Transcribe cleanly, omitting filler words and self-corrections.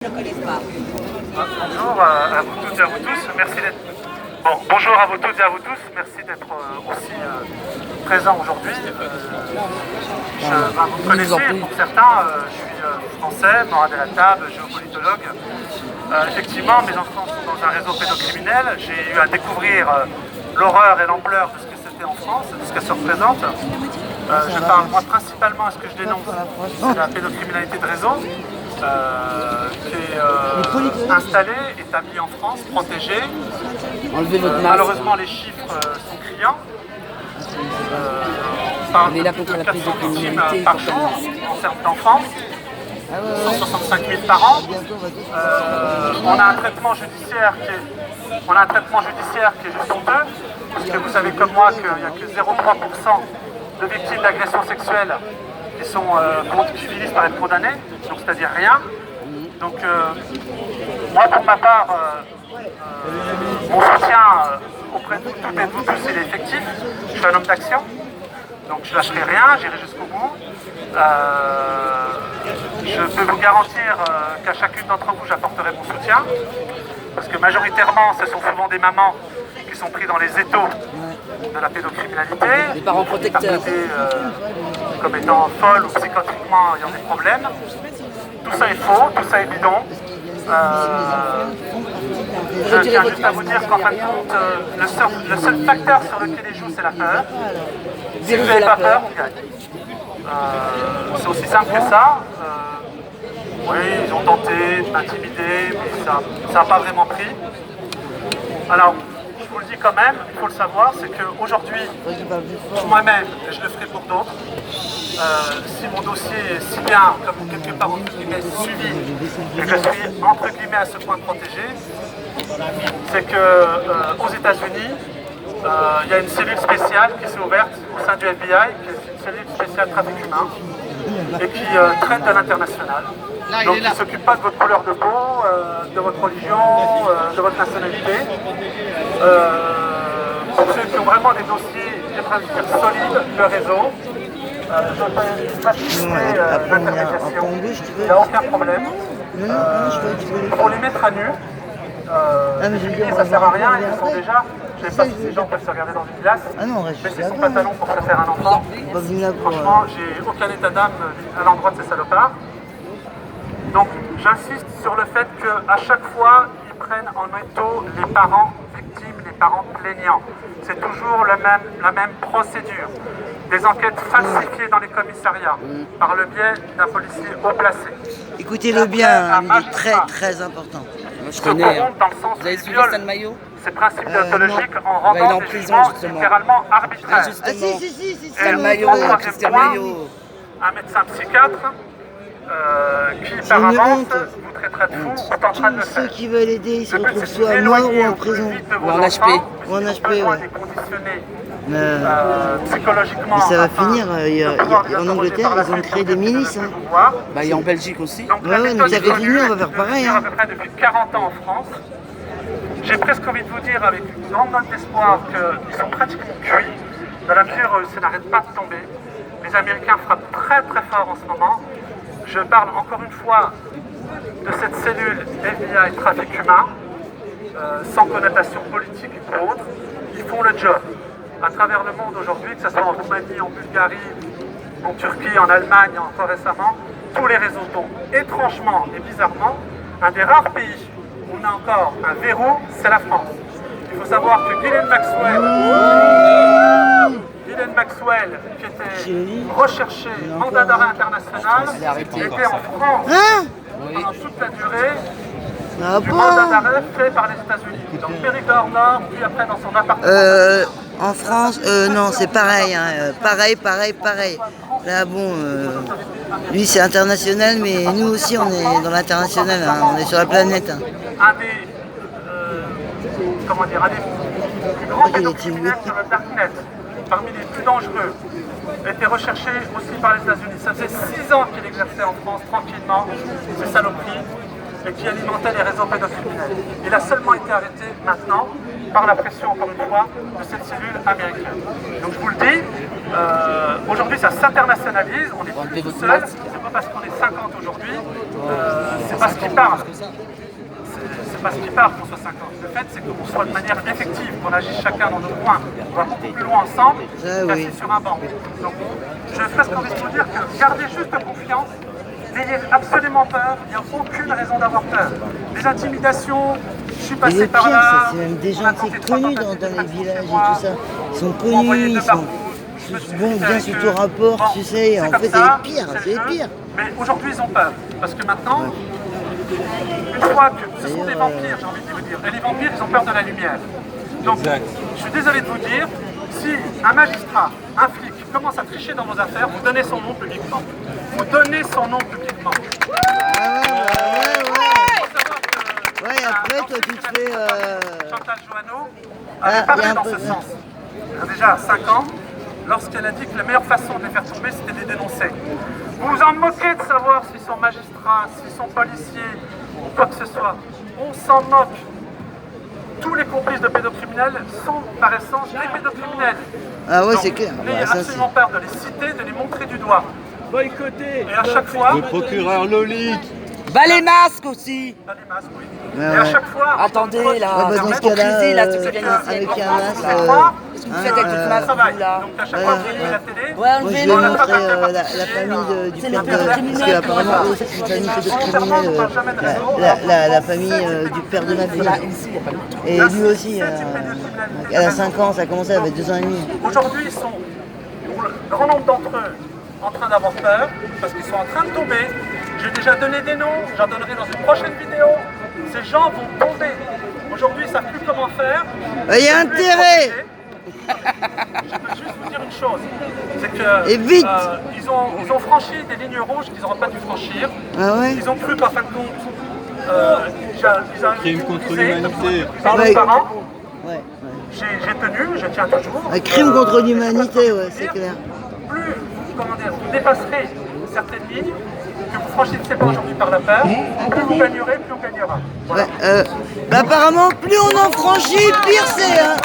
Ne connaissent pas. Bonjour à vous toutes et à vous tous, merci d'être... bonjour à vous toutes et à vous tous, merci d'être aussi présents aujourd'hui. Vous connaissez, pour certains, je suis français, mort de la table, géopolitologue. Effectivement, mes enfants sont dans un réseau pédocriminel. J'ai eu à découvrir l'horreur et l'ampleur de ce que c'était en France, de ce qu'elle se représente. Je parle moi principalement à ce que je dénonce, c'est la pédocriminalité de réseau. Qui est installé, établi en France, protégé. Malheureusement, les chiffres sont criants. On parle de 400 victimes par jour en termes d'enfants, 165 000 par an. On a un traitement judiciaire qui est juste honteux, parce que vous savez comme moi qu'il n'y a que 0,3% de victimes d'agressions sexuelles qui finissent par être condamnés, donc c'est-à-dire rien. Donc moi pour ma part, mon soutien auprès de toutes et de vous tous il est effectif. Je suis un homme d'action, donc je lâcherai rien, j'irai jusqu'au bout. Je peux vous garantir qu'à chacune d'entre vous j'apporterai mon soutien, parce que majoritairement ce sont souvent des mamans qui sont prises dans les étaux de la pédocriminalité, des parents protecteurs, comme étant folles ou psychotiquement ayant des problèmes. Tout ça est faux, tout ça est bidon. Je tiens juste à vous dire qu'en fin de compte, le seul facteur sur lequel ils jouent, c'est la peur. Si vous n'avez pas peur, on gagne. C'est aussi simple que ça. Oui, ils ont tenté de m'intimider, mais ça n'a pas vraiment pris. Alors, je vous le dis quand même, il faut le savoir, c'est qu'aujourd'hui, pour moi-même, et je le ferai pour d'autres, si mon dossier est si bien, comme quelque part entre guillemets, suivi, et que je suis entre guillemets à ce point protégé, c'est qu'aux États-Unis, il y a une cellule spéciale qui s'est ouverte au sein du FBI, qui est une cellule spéciale trafic humain, et qui traite de l'international. Donc il ne s'occupe pas de votre couleur de peau, de votre religion, de votre nationalité. Pour ceux qui ont vraiment des dossiers, solides, le réseau, je peux faciliter l'intermédiation, il n'y a aucun problème. Pour les mettre à nu, ça ne sert à rien, ils sont déjà, je ne sais pas si ces gens peuvent se regarder dans une glace, baisser son pantalon pour se faire un enfant. Franchement, j'ai aucun état d'âme à l'endroit de ces salopards. Donc j'insiste sur le fait qu'à chaque fois, ils prennent en étau les parents victimes, les parents plaignants. C'est toujours la même procédure. Des enquêtes falsifiées dans les commissariats par le biais d'un policier haut placé. Écoutez-le bien, il est très très important. Moi je connais. Dans le sens Vous avez où suivi Stan Mayo? ces principes déontologiques en rendant des jugements littéralement arbitraires. Si, Stan Mayo, Christian Mayo. Un médecin psychiatre qui par avance vous traitera de fou, est en train de le Ceux faire. qui veulent aider, ils se Le but, retrouvent c'est soit mort ou en prison. Ou en HP. Ou en HP, ouais. Psychologiquement. Mais ça va finir, en Angleterre, ils ont créé des milices. Bah, il y a en Belgique aussi. Donc, Ouais, mais ça continue, on va faire pareil. À peu près depuis 40 ans en France. J'ai presque envie de vous dire, avec une grande note d'espoir, qu'ils sont pratiquement cuits, dans la mesure où ça n'arrête pas de tomber. Les Américains frappent très très fort en ce moment. Je parle encore une fois de cette cellule FBI trafic humain, sans connotation politique ou autre. Ils font le job. À travers le monde aujourd'hui, que ce soit en Roumanie, en Bulgarie, en Turquie, en Allemagne, encore récemment, tous les réseaux tombent. Étrangement et bizarrement, un des rares pays où on a encore un verrou, c'est la France. Il faut savoir que Ghislaine Maxwell, qui était recherché, mandat d'arrêt international, était en France pendant toute la durée du mandat d'arrêt fait par les États-Unis. Donc Périgord Nord, puis après dans son appartement. En France, non, c'est pareil, hein, pareil. Là, bon, lui c'est international, mais nous aussi on est dans l'international, hein, on est sur la planète. Hein. Un des plus grands pédocriminels sur le Darknet, parmi les plus dangereux, était recherché aussi par les États-Unis. Ça faisait 6 ans qu'il exerçait en France tranquillement ces saloperies et qui alimentait les réseaux pédocriminels. Il a seulement été arrêté maintenant par la pression, encore une fois, de cette cellule américaine. Donc je vous le dis, aujourd'hui ça s'internationalise, on n'est plus tout seul, c'est pas parce qu'on est 50 aujourd'hui, c'est pas ce qui parle. C'est pas ce qui parle qu'on soit 50. Le fait, c'est qu'on soit de manière effective, qu'on agisse chacun dans nos coins, qu'on va beaucoup plus loin ensemble qu'assis sur un banc. Donc, je vais presque envie de vous dire que gardez juste confiance, n'ayez absolument peur, il n'y a aucune raison d'avoir peur. Les intimidations, je suis Et passé le par pire, là. c'est même des gens qui sont connus dans les villages et tout ça. Ils sont connus, ils sont bon, bien sous tout rapport, tu sais. En fait, c'est les pires, c'est les pires. Mais aujourd'hui, ils ont peur. Parce que maintenant, une fois que ce sont des vampires, j'ai envie de vous dire, et les vampires, ils ont peur de la lumière. Donc, je suis désolé de vous dire, si un magistrat, un flic, commence à tricher dans vos affaires, vous donnez son nom publiquement. Vous donnez son nom publiquement. Ouais, après, toi, tu te fais... Chantal Joanneau avait parlé dans ce sens. Il y a déjà 5 ans, lorsqu'elle a dit que la meilleure façon de les faire tomber, c'était de les dénoncer. Vous vous en moquez de savoir s'ils sont magistrats, s'ils sont policiers, ou quoi que ce soit. On s'en moque. Tous les complices de pédocriminels sont par essence des pédocriminels. Ah ouais, Donc, c'est clair. N'ayez absolument peur de les citer, de les montrer du doigt. Boycotter Et à chaque fois... le procureur Lolic. Bah les masques aussi. Dans les masques, oui. Ouais, Et à ouais. chaque fois... Attendez là, Ouais, bah, dans ce l'hypocrisie là, cas-là, ceux qui viennent ici avec un masque, Qu'est-ce que vous faites avec votre masque travail. vous là? Donc à chaque fois que vous allumez la télé, Ouais, Moi, je enlevez vais le montrer la famille du C'est père les de... pédocriminels, Parce qu'apparemment, eux, c'est une famille pédocriminelle. La famille du père de ma fille. Ici, il n'y a pas de truc. Et lui aussi, elle a 5 ans, ça a commencé, elle avait 2 ans et demi. aujourd'hui, ils sont, pour le grand nombre d'entre eux, en train d'avoir peur, parce qu'ils sont en train de tomber. J'ai déjà donné des noms, j'en donnerai dans une prochaine vidéo. Ces gens vont tomber. Aujourd'hui, ils ne savent plus comment faire. Il y a intérêt. Je peux juste vous dire une chose, c'est que Et vite. ils ont franchi des lignes rouges qu'ils n'auraient pas dû franchir. Ah ouais. Ils ont cru qu'en fin de compte, ils avaient Crime contre l'humanité. par Ouais. leurs parents. Ouais. J'ai tenu, je tiens toujours. Un crime contre l'humanité, ouais, c'est clair. Plus, comment dire, vous dépasserez certaines lignes que vous franchissez pas aujourd'hui par la peur, plus vous gagnerez, plus on gagnera. Voilà. Ouais, apparemment, plus on en franchit, pire c'est. Hein.